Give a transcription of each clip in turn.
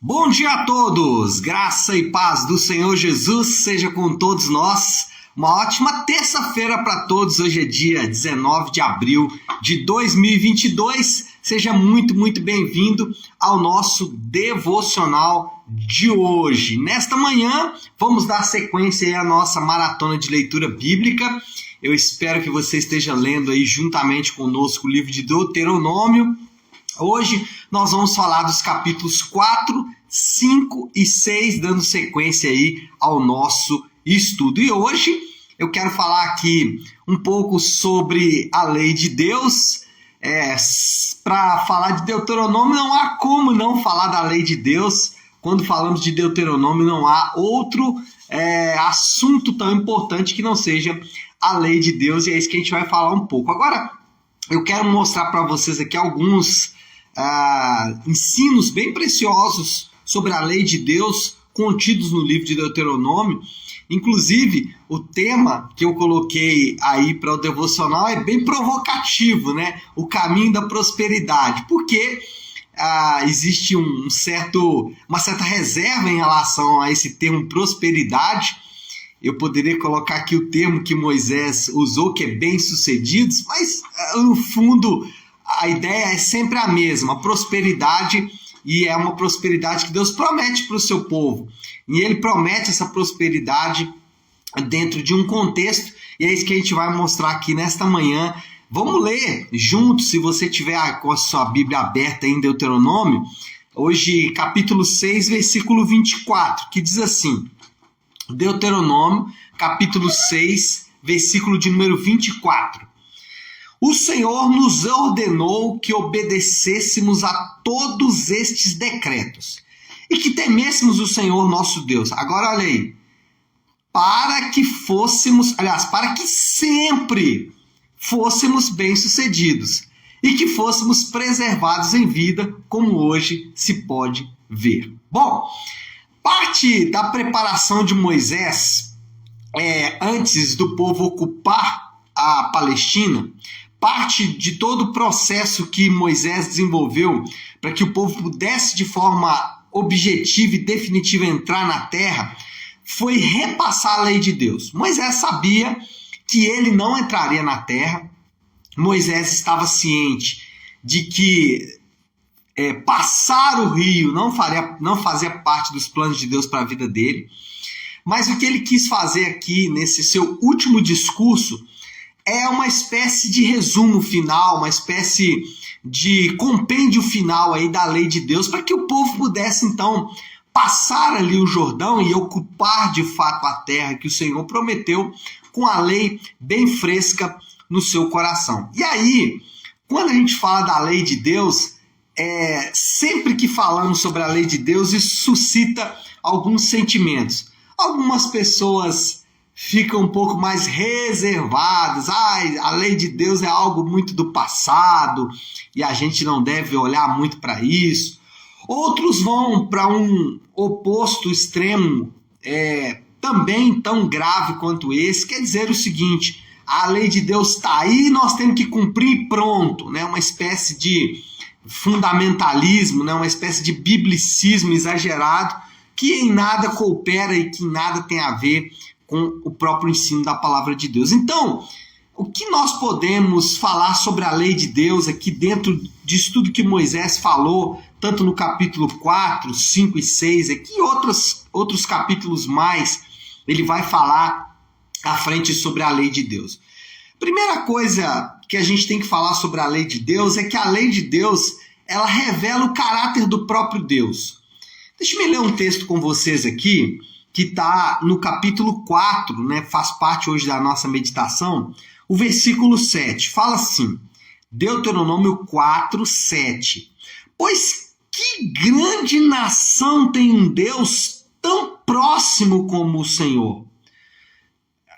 Bom dia a todos, graça e paz do Senhor Jesus seja com todos nós. Uma ótima terça-feira para todos. Hoje é dia 19 de abril de 2022. Seja muito bem-vindo ao nosso devocional de hoje. Nesta manhã, vamos dar sequência à nossa maratona de leitura bíblica. Eu espero que você esteja lendo aí juntamente conosco o livro de Deuteronômio. Hoje nós vamos falar dos capítulos 4, 5 e 6, dando sequência aí ao nosso estudo. E hoje eu quero falar aqui um pouco sobre a lei de Deus. Para falar de Deuteronômio não há como não falar da lei de Deus. Quando falamos de Deuteronômio não há outro assunto tão importante que não seja a lei de Deus, e é isso que a gente vai falar um pouco. Agora, eu quero mostrar para vocês aqui alguns ensinos bem preciosos sobre a lei de Deus contidos no livro de Deuteronômio. Inclusive, o tema que eu coloquei aí para o devocional é bem provocativo, né? O caminho da prosperidade, porque existe uma certa reserva em relação a esse termo prosperidade. Eu poderia colocar aqui o termo que Moisés usou, que é bem-sucedidos, mas no fundo a ideia é sempre a mesma, prosperidade, e é uma prosperidade que Deus promete para o seu povo. E ele promete essa prosperidade dentro de um contexto, e é isso que a gente vai mostrar aqui nesta manhã. Vamos ler juntos, se você tiver com a sua Bíblia aberta em Deuteronômio, hoje capítulo 6, versículo 24, que diz assim, Deuteronômio, capítulo 6, versículo de número 24. O Senhor nos ordenou que obedecêssemos a todos estes decretos e que temêssemos o Senhor nosso Deus. Agora olha aí, para que sempre fôssemos bem-sucedidos e que fôssemos preservados em vida, como hoje se pode ver. Bom, parte da preparação de Moisés, antes do povo ocupar a Palestina, parte de todo o processo que Moisés desenvolveu para que o povo pudesse de forma objetiva e definitiva entrar na terra, foi repassar a lei de Deus. Moisés sabia que ele não entraria na terra. Moisés estava ciente de que passar o rio não fazia parte dos planos de Deus para a vida dele. Mas o que ele quis fazer aqui, nesse seu último discurso, é uma espécie de resumo final, uma espécie de compêndio final aí da lei de Deus, para que o povo pudesse então passar ali o Jordão e ocupar de fato a terra que o Senhor prometeu, com a lei bem fresca no seu coração. E aí, quando a gente fala da lei de Deus, sempre que falamos sobre a lei de Deus, isso suscita alguns sentimentos. Algumas pessoas ficam um pouco mais reservadas. A lei de Deus é algo muito do passado e a gente não deve olhar muito para isso. Outros vão para um oposto extremo, também tão grave quanto esse, quer dizer o seguinte: a lei de Deus está aí, nós temos que cumprir e pronto, né? Uma espécie de fundamentalismo, né? Uma espécie de biblicismo exagerado que em nada coopera e que em nada tem a ver com o próprio ensino da palavra de Deus. Então, o que nós podemos falar sobre a lei de Deus aqui dentro disso tudo que Moisés falou, tanto no capítulo 4, 5 e 6, aqui e outros capítulos mais, ele vai falar à frente sobre a lei de Deus. Primeira coisa que a gente tem que falar sobre a lei de Deus é que a lei de Deus, ela revela o caráter do próprio Deus. Deixa eu ler um texto com vocês aqui, que está no capítulo 4, né, faz parte hoje da nossa meditação, o versículo 7, fala assim, Deuteronômio 4, 7. Pois que grande nação tem um Deus tão próximo como o Senhor?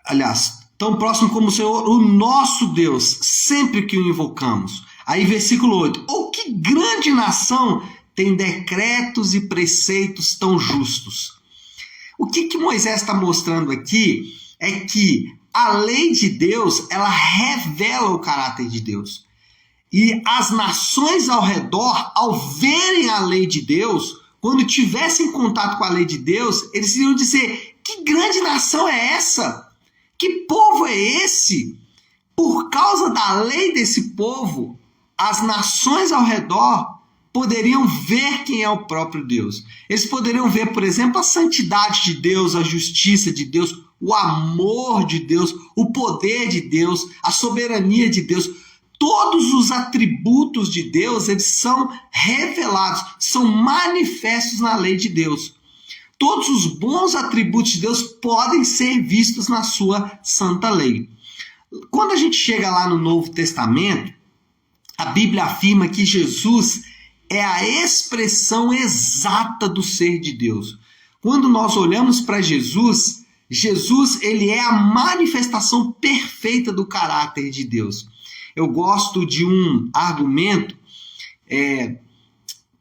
Aliás, tão próximo como o Senhor, o nosso Deus, sempre que o invocamos. Aí versículo 8, ou que grande nação tem decretos e preceitos tão justos? O que Moisés está mostrando aqui é que a lei de Deus, ela revela o caráter de Deus. E as nações ao redor, ao verem a lei de Deus, quando tivessem contato com a lei de Deus, eles iriam dizer: que grande nação é essa? Que povo é esse? Por causa da lei desse povo, as nações ao redor poderiam ver quem é o próprio Deus. Eles poderiam ver, por exemplo, a santidade de Deus, a justiça de Deus, o amor de Deus, o poder de Deus, a soberania de Deus. Todos os atributos de Deus, eles são revelados, são manifestos na lei de Deus. Todos os bons atributos de Deus podem ser vistos na sua santa lei. Quando a gente chega lá no Novo Testamento, a Bíblia afirma que Jesus é a expressão exata do ser de Deus. Quando nós olhamos para Jesus, ele é a manifestação perfeita do caráter de Deus. Eu gosto de um argumento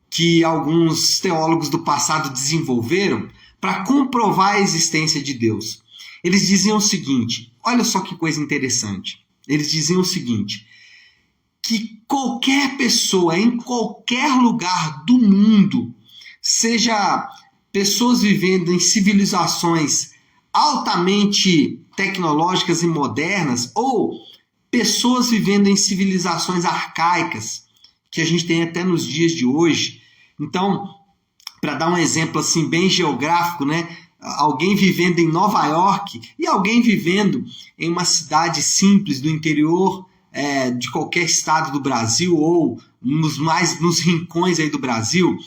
que alguns teólogos do passado desenvolveram para comprovar a existência de Deus. Eles diziam o seguinte, olha só que coisa interessante. Eles diziam o seguinte, que qualquer pessoa, em qualquer lugar do mundo, seja pessoas vivendo em civilizações altamente tecnológicas e modernas, ou pessoas vivendo em civilizações arcaicas, que a gente tem até nos dias de hoje. Então, para dar um exemplo assim bem geográfico, né? Alguém vivendo em Nova York e alguém vivendo em uma cidade simples do interior de qualquer estado do Brasil ou nos rincões aí do Brasil,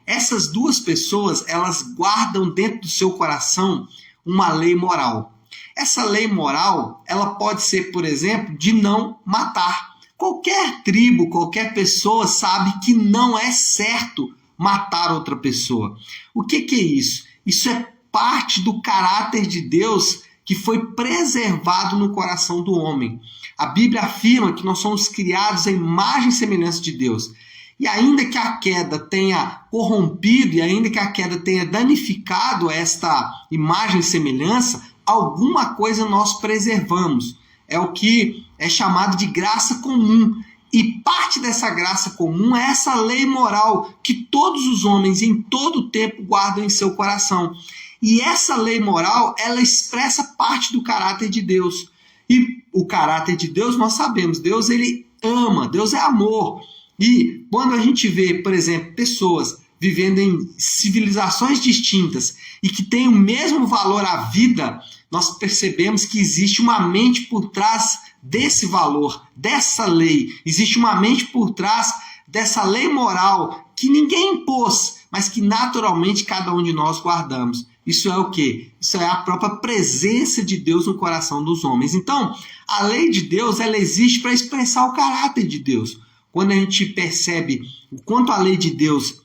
essas duas pessoas, elas guardam dentro do seu coração uma lei moral. Essa lei moral, ela pode ser, por exemplo, de não matar. Qualquer tribo, qualquer pessoa sabe que não é certo matar outra pessoa. O que é isso? Isso é parte do caráter de Deus que foi preservado no coração do homem. A Bíblia afirma que nós somos criados à imagem e semelhança de Deus. E ainda que a queda tenha corrompido, e ainda que a queda tenha danificado esta imagem e semelhança, alguma coisa nós preservamos. É o que é chamado de graça comum. E parte dessa graça comum é essa lei moral que todos os homens em todo o tempo guardam em seu coração. E essa lei moral, ela expressa parte do caráter de Deus. E o caráter de Deus, nós sabemos, Deus ele ama, Deus é amor. E quando a gente vê, por exemplo, pessoas vivendo em civilizações distintas e que têm o mesmo valor à vida, nós percebemos que existe uma mente por trás desse valor, dessa lei. Existe uma mente por trás dessa lei moral que ninguém impôs, mas que naturalmente cada um de nós guardamos. Isso é o quê? Isso é a própria presença de Deus no coração dos homens. Então, a lei de Deus, ela existe para expressar o caráter de Deus. Quando a gente percebe o quanto a lei de Deus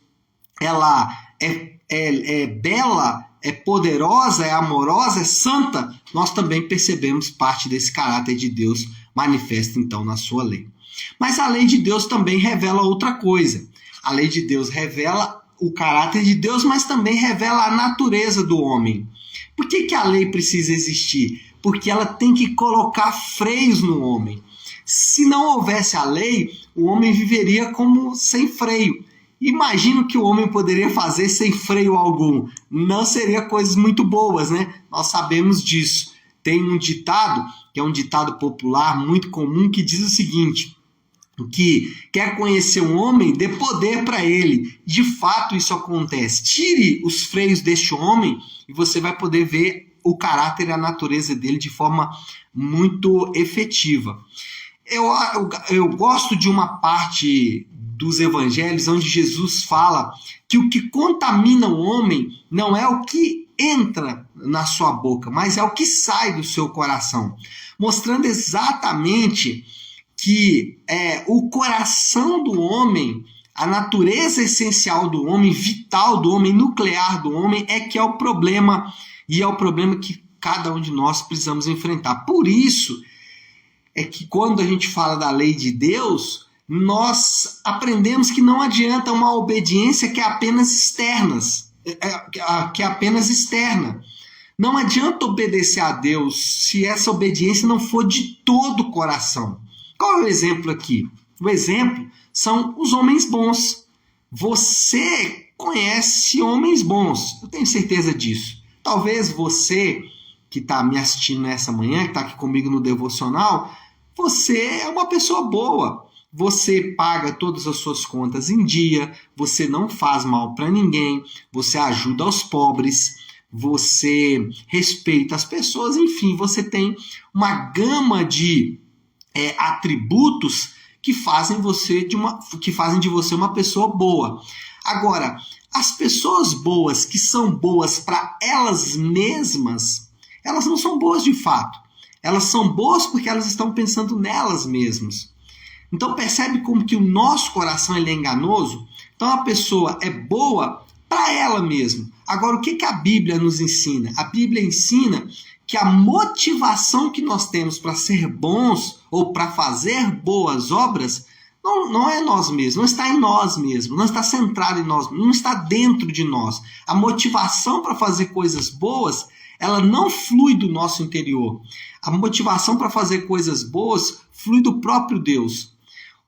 ela é bela, é poderosa, é amorosa, é santa, nós também percebemos parte desse caráter de Deus manifesto então na sua lei. Mas a lei de Deus também revela outra coisa. A lei de Deus revela o caráter de Deus, mas também revela a natureza do homem. Por que a lei precisa existir? Porque ela tem que colocar freios no homem. Se não houvesse a lei, o homem viveria como sem freio. Imagina o que o homem poderia fazer sem freio algum. Não seria coisas muito boas, né? Nós sabemos disso. Tem um ditado, que é um ditado popular muito comum, que diz o seguinte: que quer conhecer um homem, dê poder para ele. De fato, isso acontece. Tire os freios deste homem e você vai poder ver o caráter e a natureza dele de forma muito efetiva. Eu gosto de uma parte dos evangelhos onde Jesus fala que o que contamina o homem não é o que entra na sua boca, mas é o que sai do seu coração, mostrando exatamente que o coração do homem, a natureza essencial do homem, vital do homem, nuclear do homem, é que é o problema, e é o problema que cada um de nós precisamos enfrentar. Por isso é que quando a gente fala da lei de Deus, nós aprendemos que não adianta uma obediência que é apenas externa. Não adianta obedecer a Deus se essa obediência não for de todo o coração. Qual é o exemplo aqui? O exemplo são os homens bons. Você conhece homens bons, eu tenho certeza disso. Talvez você que está me assistindo nessa manhã, que está aqui comigo no devocional, você é uma pessoa boa. Você paga todas as suas contas em dia, você não faz mal para ninguém, você ajuda os pobres, você respeita as pessoas, enfim, você tem uma gama de atributos que fazem de você uma pessoa boa. Agora, as pessoas boas que são boas para elas mesmas, elas não são boas de fato. Elas são boas porque elas estão pensando nelas mesmas. Então percebe como que o nosso coração ele é enganoso? Então a pessoa é boa para ela mesma. Agora o que a Bíblia nos ensina? A Bíblia ensina que a motivação que nós temos para ser bons ou para fazer boas obras não é nós mesmos, não está em nós mesmos, não está centrado em nós, não está dentro de nós. A motivação para fazer coisas boas, ela não flui do nosso interior. A motivação para fazer coisas boas flui do próprio Deus.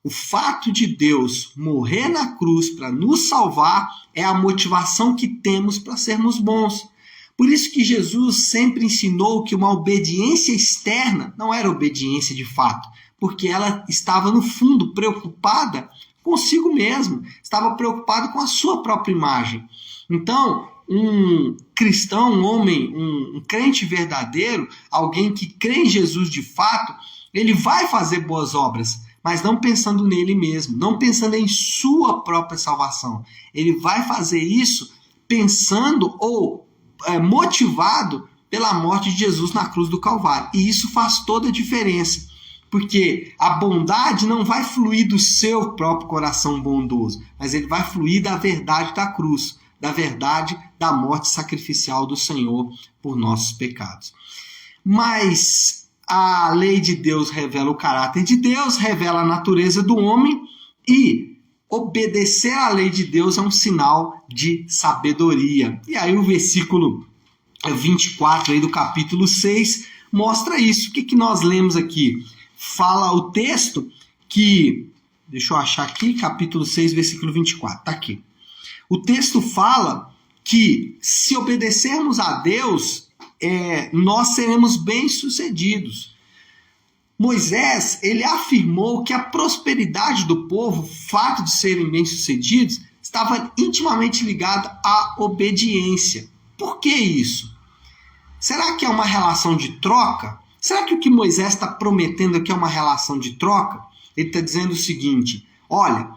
O fato de Deus morrer na cruz para nos salvar é a motivação que temos para sermos bons. Por isso que Jesus sempre ensinou que uma obediência externa não era obediência de fato, porque ela estava no fundo preocupada consigo mesmo, estava preocupada com a sua própria imagem. Então, um cristão, um homem, um crente verdadeiro, alguém que crê em Jesus de fato, ele vai fazer boas obras, mas não pensando nele mesmo, não pensando em sua própria salvação. Ele vai fazer isso pensando ou motivado pela morte de Jesus na cruz do Calvário. E isso faz toda a diferença, porque a bondade não vai fluir do seu próprio coração bondoso, mas ele vai fluir da verdade da cruz, da verdade da morte sacrificial do Senhor por nossos pecados. Mas a lei de Deus revela o caráter de Deus, revela a natureza do homem, e obedecer à lei de Deus é um sinal de sabedoria. E aí o versículo 24 aí do capítulo 6 mostra isso. O que nós lemos aqui? Fala o texto que, deixa eu achar aqui, capítulo 6, versículo 24, está aqui. O texto fala que se obedecermos a Deus, nós seremos bem-sucedidos. Moisés, ele afirmou que a prosperidade do povo, o fato de serem bem-sucedidos, estava intimamente ligado à obediência. Por que isso? Será que é uma relação de troca? Será que o que Moisés está prometendo aqui é uma relação de troca? Ele está dizendo o seguinte, olha,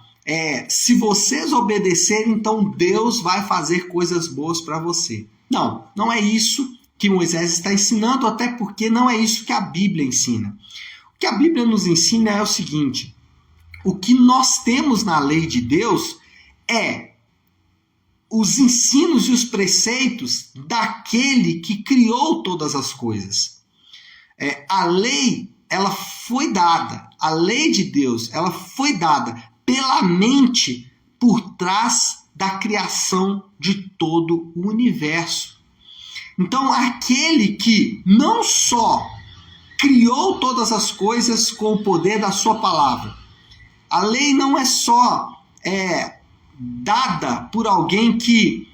se vocês obedecerem, então Deus vai fazer coisas boas para você. Não, não é isso que Moisés está ensinando, até porque não é isso que a Bíblia ensina. O que a Bíblia nos ensina é o seguinte, o que nós temos na lei de Deus é os ensinos e os preceitos daquele que criou todas as coisas. A lei, ela foi dada, a lei de Deus, ela foi dada pela mente por trás da criação de todo o universo. Então, aquele que não só criou todas as coisas com o poder da sua palavra, a lei não é só dada por alguém que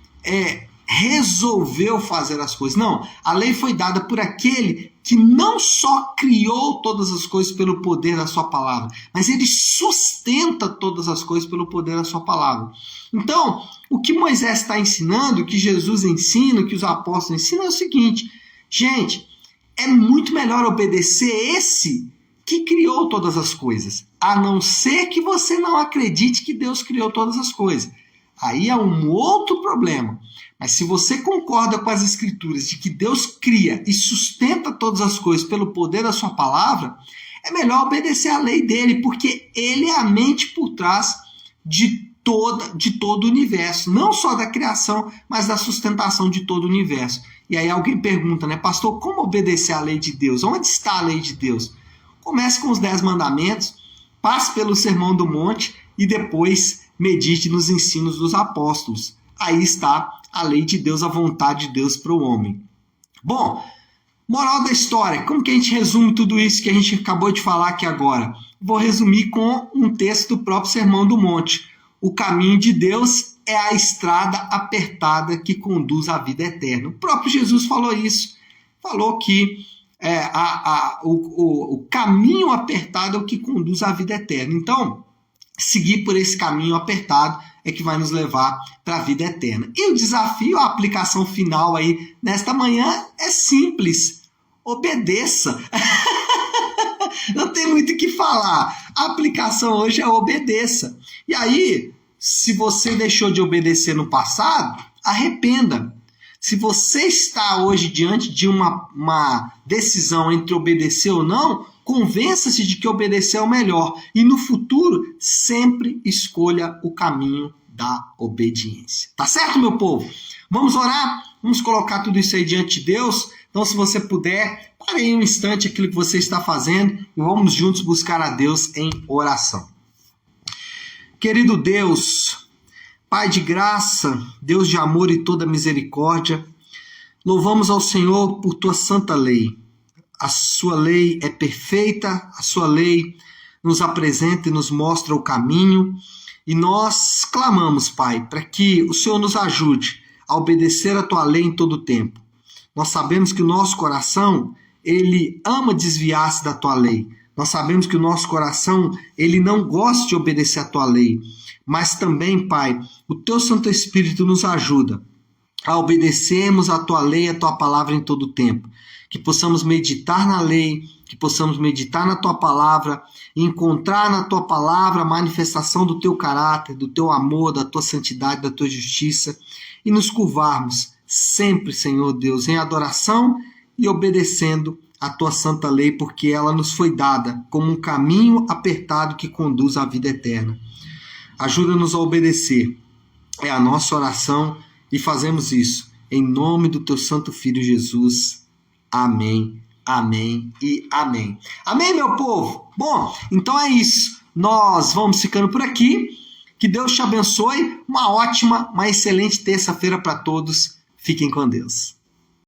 resolveu fazer as coisas. Não, a lei foi dada por aquele que não só criou todas as coisas pelo poder da sua palavra, mas ele sustenta todas as coisas pelo poder da sua palavra. Então, o que Moisés está ensinando, o que Jesus ensina, o que os apóstolos ensinam é o seguinte, gente, é muito melhor obedecer esse que criou todas as coisas, a não ser que você não acredite que Deus criou todas as coisas. Aí é um outro problema. Mas se você concorda com as escrituras de que Deus cria e sustenta todas as coisas pelo poder da sua palavra, é melhor obedecer à lei dele, porque ele é a mente por trás de todo o universo. Não só da criação, mas da sustentação de todo o universo. E aí alguém pergunta, né, pastor, como obedecer à lei de Deus? Onde está a lei de Deus? Comece com os 10 mandamentos, passe pelo Sermão do Monte e depois medite nos ensinos dos apóstolos. Aí está a lei de Deus, a vontade de Deus para o homem. Bom, moral da história, como que a gente resume tudo isso que a gente acabou de falar aqui agora? Vou resumir com um texto do próprio Sermão do Monte. O caminho de Deus é a estrada apertada que conduz à vida eterna. O próprio Jesus falou isso. Falou que o caminho apertado é o que conduz à vida eterna. Então, seguir por esse caminho apertado é que vai nos levar para a vida eterna. E o desafio, a aplicação final aí nesta manhã é simples. Obedeça. Não tem muito o que falar. A aplicação hoje é obedeça. E aí, se você deixou de obedecer no passado, arrependa. Se você está hoje diante de uma decisão entre obedecer ou não, convença-se de que obedecer é o melhor. E no futuro, sempre escolha o caminho da obediência. Tá certo, meu povo? Vamos orar? Vamos colocar tudo isso aí diante de Deus? Então, se você puder, pare aí um instante aquilo que você está fazendo e vamos juntos buscar a Deus em oração. Querido Deus, Pai de graça, Deus de amor e toda misericórdia, louvamos ao Senhor por tua santa lei. A sua lei é perfeita, a sua lei nos apresenta e nos mostra o caminho, e nós clamamos, Pai, para que o Senhor nos ajude a obedecer a tua lei em todo o tempo. Nós sabemos que o nosso coração, ele ama desviar-se da tua lei. Nós sabemos que o nosso coração, ele não gosta de obedecer a tua lei. Mas também, Pai, o teu Santo Espírito nos ajuda a obedecermos a tua lei, a tua palavra em todo o tempo. Que possamos meditar na lei, que possamos meditar na tua palavra, e encontrar na tua palavra a manifestação do teu caráter, do teu amor, da tua santidade, da tua justiça, e nos curvarmos sempre, Senhor Deus, em adoração e obedecendo a tua santa lei, porque ela nos foi dada como um caminho apertado que conduz à vida eterna. Ajuda-nos a obedecer. É a nossa oração e fazemos isso em nome do teu santo Filho Jesus. Amém, amém e amém. Amém, meu povo? Bom, então é isso. Nós vamos ficando por aqui. Que Deus te abençoe. Uma ótima, uma excelente terça-feira para todos. Fiquem com Deus.